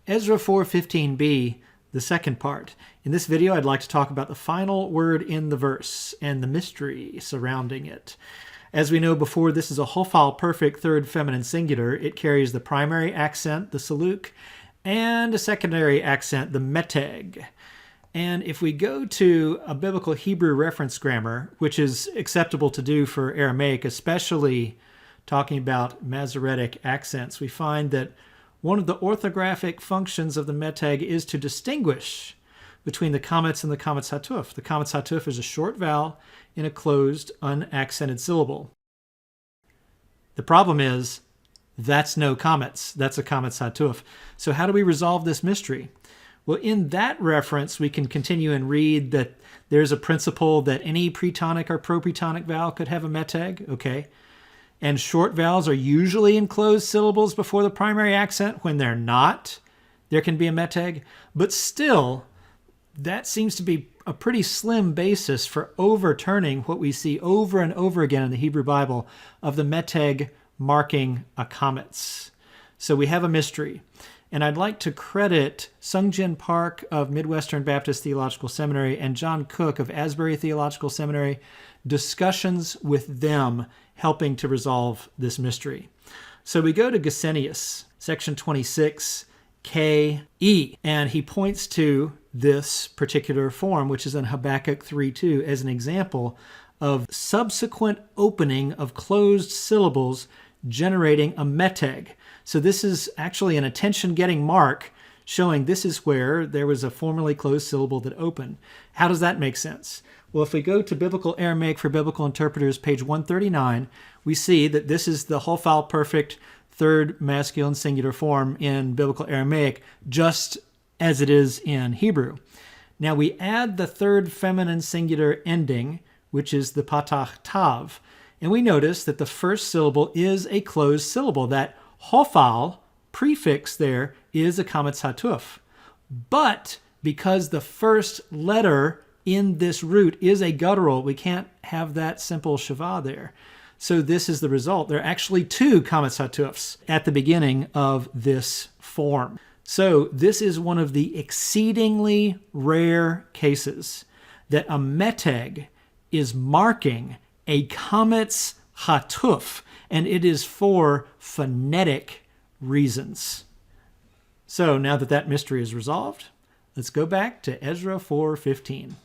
Ezra 4:15b, the second part. In this video, I'd like to talk about the final word in the verse and the mystery surrounding it. As we know before, this is a Hofal perfect third feminine singular. It carries the primary accent, the saluk, and a secondary accent, the meteg. And if we go to a biblical Hebrew reference grammar, which is acceptable to do for Aramaic, especially talking about Masoretic accents, we find that one of the orthographic functions of the meteg is to distinguish between the comets and the comets hatuf. The comets hatuf is a short vowel in a closed, unaccented syllable. The problem is that's no comets. That's a comets hatuf. So how do we resolve this mystery? Well, in that reference, we can continue and read that there's a principle that any pretonic or propretonic vowel could have a meteg, okay? And short vowels are usually in closed syllables before the primary accent. When they're not, there can be a meteg. But still, that seems to be a pretty slim basis for overturning what we see over and over again in the Hebrew Bible of the meteg marking a comets. So we have a mystery. And I'd like to credit Sungjin Park of Midwestern Baptist Theological Seminary and John Cook of Asbury Theological Seminary, discussions with them helping to resolve this mystery. So we go to Gesenius, section 26, K-E, and he points to this particular form, which is in Habakkuk 3:2, as an example of subsequent opening of closed syllables generating a meteg. So this is actually an attention-getting mark showing this is where there was a formerly closed syllable that opened. How does that make sense? Well, if we go to Biblical Aramaic for Biblical Interpreters, page 139, we see that this is the Hofal perfect third masculine singular form in Biblical Aramaic, just as it is in Hebrew. Now we add the third feminine singular ending, which is the patach tav, and we notice that the first syllable is a closed syllable. That Hofal prefix there is a comets hatuf. But because the first letter in this root is a guttural, we can't have that simple shava there. So this is the result. There are actually two comets hatufs at the beginning of this form. So this is one of the exceedingly rare cases that a meteg is marking a comets hatuf, and it is for phonetic reasons. So now that that mystery is resolved, let's go back to Ezra 4:15.